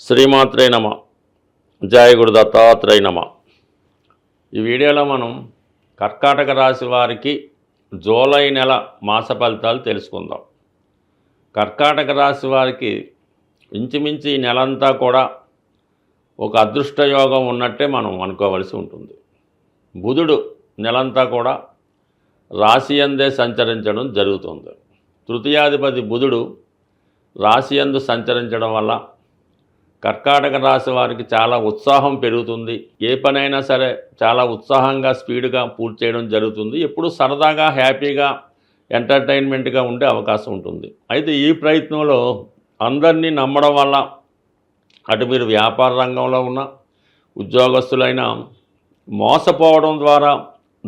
శ్రీమాత్రే నమ. జయ గురు దత్తాత్రేయ నమ. ఈ వీడియోలో మనం కర్కాటక రాశి వారికి జూలై నెల మాస ఫలితాలు తెలుసుకుందాం. కర్కాటక రాశి వారికి ఇంచుమించు ఈ నెలంతా కూడా ఒక అదృష్ట యోగం ఉన్నట్టే మనం అనుకోవలసి ఉంటుంది. బుధుడు నెలంతా కూడా రాశి యందే సంచరించడం జరుగుతుంది. తృతీయాధిపతి బుధుడు రాశి యందు సంచరించడం వల్ల కర్కాటక రాశి వారికి చాలా ఉత్సాహం పెరుగుతుంది. ఏ పనైనా సరే చాలా ఉత్సాహంగా స్పీడ్గా పూర్తి చేయడం జరుగుతుంది. ఎప్పుడు సరదాగా హ్యాపీగా ఎంటర్టైన్మెంట్గా ఉండే అవకాశం ఉంటుంది. అయితే ఈ ప్రయత్నంలో అందరినీ నమ్మడం వల్ల అటు మీరు వ్యాపార రంగంలో ఉన్న ఉద్యోగస్తులైనా మోసపోవడం ద్వారా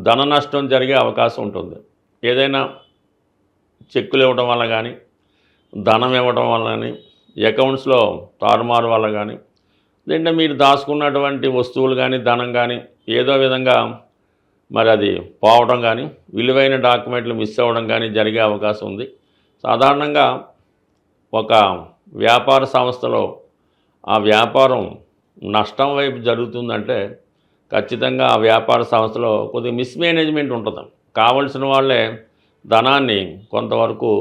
ధన నష్టం జరిగే అవకాశం ఉంటుంది. ఏదైనా చెక్కులు ఇవ్వడం వల్ల కానీ, ధనం ఇవ్వడం వల్ల కానీ, అకౌంట్స్లో తారుమారు వల్ల కానీ, లేదంటే మీరు దాచుకున్నటువంటి వస్తువులు కానీ, ధనం కానీ ఏదో విధంగా మరి అది పోవడం కానీ, విలువైన డాక్యుమెంట్లు మిస్ అవ్వడం కానీ జరిగే అవకాశం ఉంది. సాధారణంగా ఒక వ్యాపార సంస్థలో ఆ వ్యాపారం నష్టం వైపు జరుగుతుందంటే ఖచ్చితంగా ఆ వ్యాపార సంస్థలో కొద్దిగా మిస్మేనేజ్మెంట్ ఉంటుంది. కావలసిన వాళ్ళే ధనాన్ని కొంతవరకు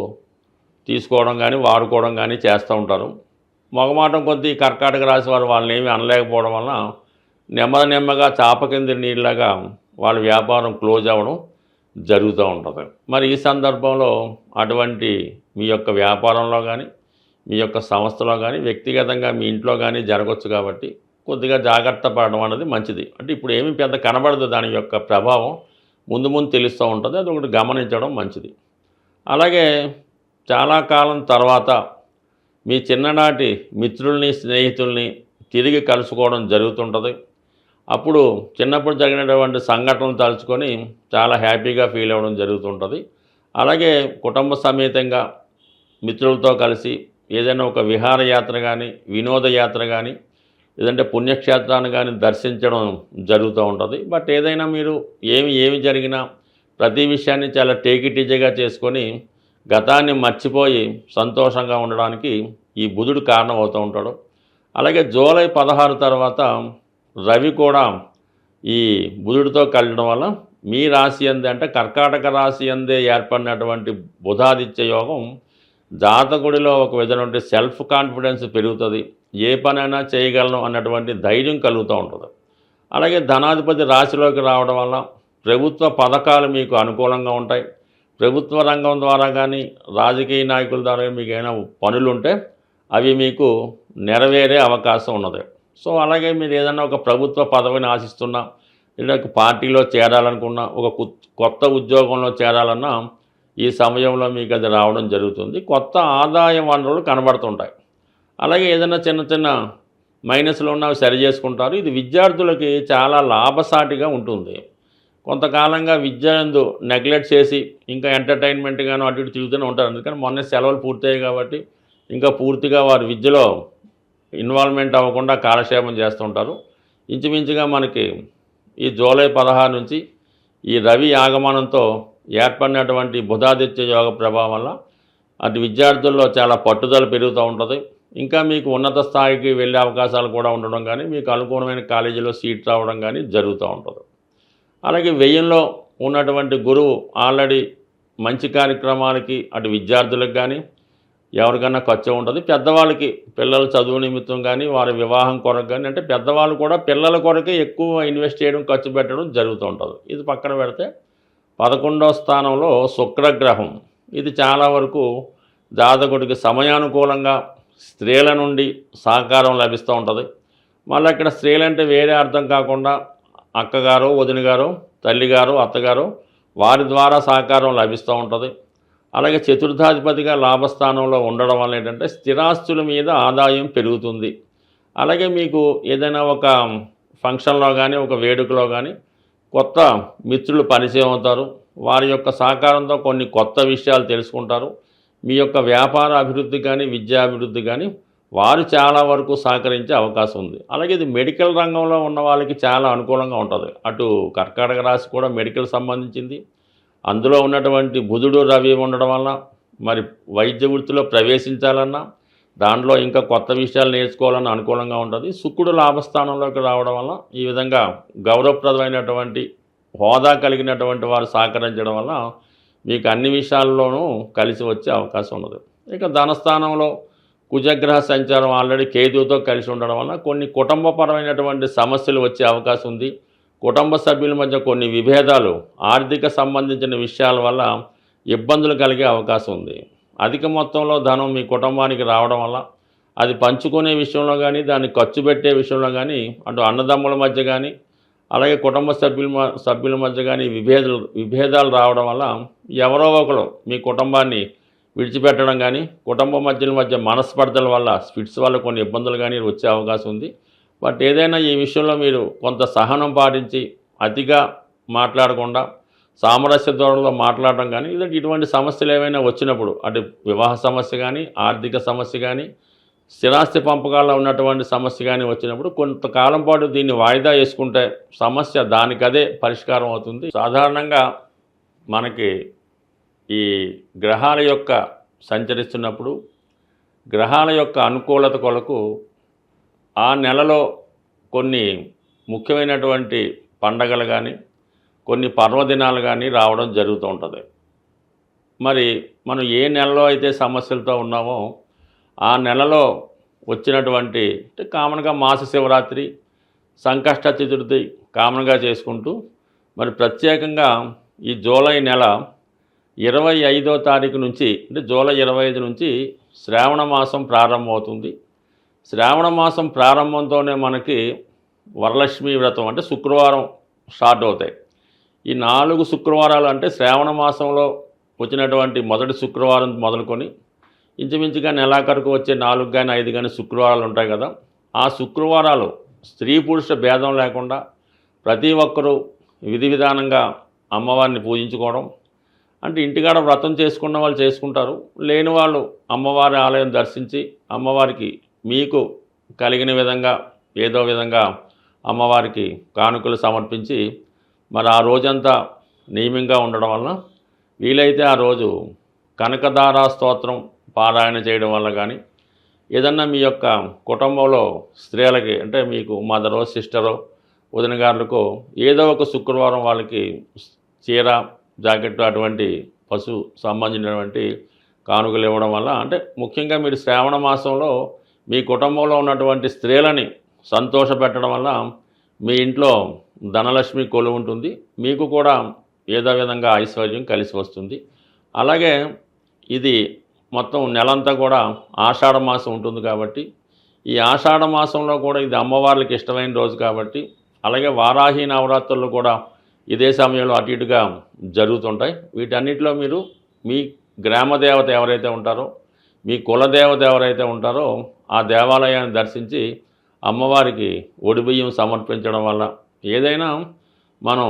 తీసుకోవడం కానీ, వాడుకోవడం కానీ చేస్తూ ఉంటారు. మొగమాటం కొద్దీ కర్కాటక రాశి వారు వాళ్ళని ఏమీ అనలేకపోవడం వలన నెమ్మదిగా చాప కింద నీళ్ళగా వాళ్ళ వ్యాపారం క్లోజ్ అవ్వడం జరుగుతూ ఉంటుంది. మరి ఈ సందర్భంలో అటువంటి మీ యొక్క వ్యాపారంలో కానీ, మీ యొక్క సంస్థలో కానీ, వ్యక్తిగతంగా మీ ఇంట్లో కానీ జరగవచ్చు. కాబట్టి కొద్దిగా జాగ్రత్త పడడం అనేది మంచిది. అంటే ఇప్పుడు ఏమీ పెద్ద కనబడదు, దాని యొక్క ప్రభావం ముందు తెలుస్తూ ఉంటుంది. అది ఒకటి గమనించడం మంచిది. అలాగే చాలా కాలం తర్వాత మీ చిన్ననాటి మిత్రుల్ని, స్నేహితుల్ని తిరిగి కలుసుకోవడం జరుగుతుంటుంది. అప్పుడు చిన్నప్పుడు జరిగినటువంటి సంఘటనలు తలుచుకొని చాలా హ్యాపీగా ఫీల్ అవ్వడం జరుగుతుంటుంది. అలాగే కుటుంబ సమేతంగా మిత్రులతో కలిసి ఏదైనా ఒక విహారయాత్ర కానీ, వినోదయాత్ర కానీ, లేదంటే పుణ్యక్షేత్రాన్ని కానీ దర్శించడం జరుగుతూ ఉంటుంది. బట్ ఏదైనా మీరు ఏమి జరిగినా ప్రతి విషయాన్ని చాలా టేక్ ఇట్ ఈజీగా చేసుకొని గతాన్ని మర్చిపోయి సంతోషంగా ఉండడానికి ఈ బుధుడు కారణం అవుతూ ఉంటాడు. అలాగే జూలై 16 తర్వాత రవి కూడా ఈ బుధుడితో కలవడం వల్ల మీ రాశి అందే, అంటే కర్కాటక రాశి అందే ఏర్పడినటువంటి బుధాదిత్య యోగం జాతకుడిలో ఒక విధమైనటువంటి సెల్ఫ్ కాన్ఫిడెన్స్ పెరుగుతుంది. ఏ పనైనా చేయగలను అన్నటువంటి ధైర్యం కలుగుతూ ఉంటుంది. అలాగే ధనాధిపతి రాశిలోకి రావడం వల్ల ప్రభుత్వ పథకాలు మీకు అనుకూలంగా ఉంటాయి. ప్రభుత్వ రంగం ద్వారా కానీ, రాజకీయ నాయకుల ద్వారా మీకు ఏమైనా పనులు ఉంటే అవి మీకు నెరవేరే అవకాశం ఉన్నది. సో అలాగే మీరు ఏదైనా ఒక ప్రభుత్వ పదవిని ఆశిస్తున్నా, లేదా ఒక పార్టీలో చేరాలనుకున్నా, ఒక కొత్త ఉద్యోగంలో చేరాలన్నా ఈ సమయంలో మీకు అది రావడం జరుగుతుంది. కొత్త ఆదాయ వనరులు కనబడుతుంటాయి. అలాగే ఏదైనా చిన్న మైనస్లు ఉన్నవి సరి చేసుకుంటారు. ఇది విద్యార్థులకి చాలా లాభసాటిగా ఉంటుంది. కొంతకాలంగా విద్యనందు నెగ్లెక్ట్ చేసి ఇంకా ఎంటర్టైన్మెంట్గాను అటు ఇటు తిరుగుతూనే ఉంటారు. అందుకని మొన్న సెలవులు పూర్తయ్యాయి కాబట్టి ఇంకా పూర్తిగా వారు విద్యలో ఇన్వాల్వ్మెంట్ అవ్వకుండా కాలక్షేపం చేస్తుంటారు. ఇంచుమించుగా మనకి ఈ జూలై 16 నుంచి ఈ రవి ఆగమనంతో ఏర్పడినటువంటి బుధాదిత్య యోగ ప్రభావం వల్ల అటు విద్యార్థుల్లో చాలా పట్టుదల పెరుగుతూ ఉంటుంది. ఇంకా మీకు ఉన్నత స్థాయికి వెళ్ళే అవకాశాలు కూడా ఉండడం కానీ, మీకు అనుకూలమైన కాలేజీలో సీట్ రావడం కానీ జరుగుతూ ఉంటుంది. అలాగే వ్యయంలో ఉన్నటువంటి గురువు ఆల్రెడీ మంచి కార్యక్రమాలకి అటు విద్యార్థులకు కానీ ఎవరికైనా ఖర్చు ఉంటుంది. పెద్దవాళ్ళకి పిల్లల చదువు నిమిత్తం కానీ, వారి వివాహం కొరకు కానీ, అంటే పెద్దవాళ్ళు కూడా పిల్లల కొరకే ఎక్కువ ఇన్వెస్ట్ చేయడం, ఖర్చు పెట్టడం జరుగుతూ ఉంటుంది. ఇది పక్కన పెడితే 11వ స్థానంలో శుక్రగ్రహం. ఇది చాలా వరకు జాతకుడికి సమయానుకూలంగా స్త్రీల నుండి సహకారం లభిస్తూ ఉంటుంది. మళ్ళీ ఇక్కడ స్త్రీలంటే వేరే అర్థం కాకుండా అక్కగారు, వదినగారు, తల్లిగారు, అత్తగారు వారి ద్వారా సహకారం లభిస్తూ ఉంటుంది. అలాగే చతుర్థాధిపతిగా లాభస్థానంలో ఉండడం వల్ల ఏంటంటే స్థిరాస్తుల మీద ఆదాయం పెరుగుతుంది. అలాగే మీకు ఏదైనా ఒక ఫంక్షన్లో కానీ, ఒక వేడుకలో కానీ కొత్త మిత్రులు పరిచయం అవుతారు. వారి యొక్క సహకారంతో కొన్ని కొత్త విషయాలు తెలుసుకుంటారు. మీ యొక్క వ్యాపార అభివృద్ధి కానీ, విద్యాభివృద్ధి కానీ వారు చాలా వరకు సహకరించే అవకాశం ఉంది. అలాగే ఇది మెడికల్ రంగంలో ఉన్న వాళ్ళకి చాలా అనుకూలంగా ఉంటుంది. అటు కర్కాటక రాశి కూడా మెడికల్ సంబంధించింది. అందులో ఉన్నటువంటి బుధుడు, రవి ఉండడం వల్ల మరి వైద్య వృత్తిలో ప్రవేశించాలన్నా, దాంట్లో ఇంకా కొత్త విషయాలు నేర్చుకోవాలని అనుకూలంగా ఉంటుంది. శుక్రుడు లాభస్థానంలోకి రావడం వల్ల ఈ విధంగా గౌరవప్రదమైనటువంటి హోదా కలిగినటువంటి వారు సహకరించడం వల్ల మీకు అన్ని విషయాల్లోనూ కలిసి వచ్చే అవకాశం ఉన్నది. ఇక ధనస్థానంలో కుజగ్రహ సంచారం ఆల్రెడీ కేతువుతో కలిసి ఉండడం వల్ల కొన్ని కుటుంబపరమైనటువంటి సమస్యలు వచ్చే అవకాశం ఉంది. కుటుంబ సభ్యుల మధ్య కొన్ని విభేదాలు, ఆర్థిక సంబంధించిన విషయాల వల్ల ఇబ్బందులు కలిగే అవకాశం ఉంది. అధిక మొత్తంలో ధనం మీ కుటుంబానికి రావడం వల్ల అది పంచుకునే విషయంలో కానీ, దాన్ని ఖర్చు పెట్టే విషయంలో కానీ, అటు అన్నదమ్ముల మధ్య కానీ, అలాగే కుటుంబ సభ్యుల మధ్య కానీ విభేదాలు రావడం వల్ల ఎవరో ఒకరు మీ కుటుంబాన్ని విడిచిపెట్టడం కానీ, కుటుంబ మధ్య మనస్పర్ధల వల్ల, స్పిట్స్ వల్ల కొన్ని ఇబ్బందులు కానీ వచ్చే అవకాశం ఉంది. బట్ ఏదైనా ఈ విషయంలో మీరు కొంత సహనం పాటించి అతిగా మాట్లాడకుండా సామరస్య ధోరణిలో మాట్లాడడం కానీ, లేదంటే ఇటువంటి సమస్యలు ఏమైనా వచ్చినప్పుడు అటు వివాహ సమస్య కానీ, ఆర్థిక సమస్య కానీ, స్థిరాస్తి పంపకాల్లో ఉన్నటువంటి సమస్య కానీ వచ్చినప్పుడు కొంతకాలం పాటు దీన్ని వాయిదా వేసుకుంటే సమస్య దానికదే పరిష్కారం అవుతుంది. సాధారణంగా మనకి ఈ గ్రహాల యొక్క సంచరిస్తున్నప్పుడు గ్రహాల యొక్క అనుకూలత కొరకు ఆ నెలలో కొన్ని ముఖ్యమైనటువంటి పండగలు కానీ, కొన్ని పర్వదినాలు కానీ రావడం జరుగుతూ ఉంటుంది. మరి మనం ఏ నెలలో అయితే సమస్యలతో ఉన్నామో ఆ నెలలో వచ్చినటువంటి అంటే కామన్గా మాస శివరాత్రి, సంకష్ట చతుర్థి కామన్గా చేసుకుంటూ మరి ప్రత్యేకంగా ఈ జూలై నెల 25వ తారీఖు నుంచి అంటే జూలై 25 నుంచి శ్రావణ మాసం ప్రారంభమవుతుంది. శ్రావణ మాసం ప్రారంభంతోనే మనకి వరలక్ష్మి వ్రతం అంటే శుక్రవారం స్టార్ట్ అవుతాయి. ఈ 4 శుక్రవారాలు అంటే శ్రావణ మాసంలో వచ్చినటువంటి మొదటి శుక్రవారం మొదలుకొని ఇంచుమించుగా నెలాఖరుకు వచ్చే 4 కానీ 5 కానీ శుక్రవారాలు ఉంటాయి కదా. ఆ శుక్రవారాలు స్త్రీ పురుష భేదం లేకుండా ప్రతి ఒక్కరూ విధి విధానంగా అమ్మవారిని పూజించుకోవడం, అంటే ఇంటికాడ వ్రతం చేసుకున్న వాళ్ళు చేసుకుంటారు, లేని వాళ్ళు అమ్మవారి ఆలయం దర్శించి అమ్మవారికి మీకు కలిగిన విధంగా ఏదో విధంగా అమ్మవారికి కానుకలు సమర్పించి మరి ఆ రోజంతా నియమంగా ఉండడం వల్ల వీలైతే ఆ రోజు కనకదారా స్తోత్రం పారాయణ చేయడం వల్ల కానీ, ఏదన్నా మీ యొక్క కుటుంబంలో స్త్రీలకి అంటే మీకు మదరో సిస్టరో వదిన గారులకో ఏదో ఒక శుక్రవారం వాళ్ళకి చీర జాకెట్ అటువంటి పశు సంబంధించినటువంటి కానుకలు ఇవ్వడం వల్ల అంటే ముఖ్యంగా మీరు శ్రావణ మాసంలో మీ కుటుంబంలో ఉన్నటువంటి స్త్రీలని సంతోషపెట్టడం వల్ల మీ ఇంట్లో ధనలక్ష్మి కొలువు ఉంటుంది, మీకు కూడా ఏదో విధంగా ఐశ్వర్యం కలిసి వస్తుంది. అలాగే ఇది మొత్తం నెలంతా కూడా ఆషాఢ మాసం ఉంటుంది కాబట్టి ఈ ఆషాఢ మాసంలో కూడా ఇది అమ్మవార్లకి ఇష్టమైన రోజు కాబట్టి, అలాగే వారాహి నవరాత్రులు కూడా ఇదే సమయంలో అటు ఇటుగా జరుగుతుంటాయి. వీటన్నిటిలో మీరు మీ గ్రామ దేవత ఎవరైతే ఉంటారో, మీ కులదేవత ఎవరైతే ఉంటారో ఆ దేవాలయాన్ని దర్శించి అమ్మవారికి ఒడిబియ్యం సమర్పించడం వల్ల ఏదైనా మనం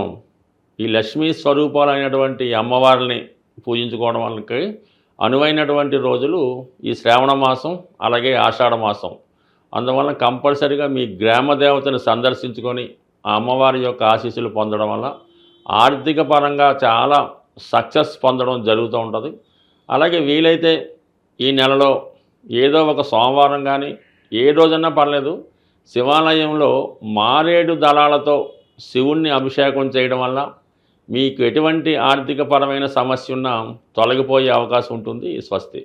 ఈ లక్ష్మీ స్వరూపాలైనటువంటి అమ్మవారిని పూజించుకోవడం వల్లకి అనువైనటువంటి రోజులు ఈ శ్రావణ మాసం అలాగే ఆషాఢ మాసం. అందువల్ల కంపల్సరీగా మీ గ్రామ దేవతను సందర్శించుకొని ఆ అమ్మవారి యొక్క ఆశీస్సులు పొందడం వల్ల ఆర్థిక పరంగా చాలా సక్సెస్ పొందడం జరుగుతూ ఉంటుంది. అలాగే వీలైతే ఈ నెలలో ఏదో ఒక సోమవారం కానీ ఏ రోజన్నా పర్లేదు శివాలయంలో మారేడు దళాలతో శివుణ్ణి అభిషేకం చేయడం వల్ల మీకు ఎటువంటి ఆర్థికపరమైన సమస్య ఉన్నా తొలగిపోయే అవకాశం ఉంటుంది. స్వస్తి.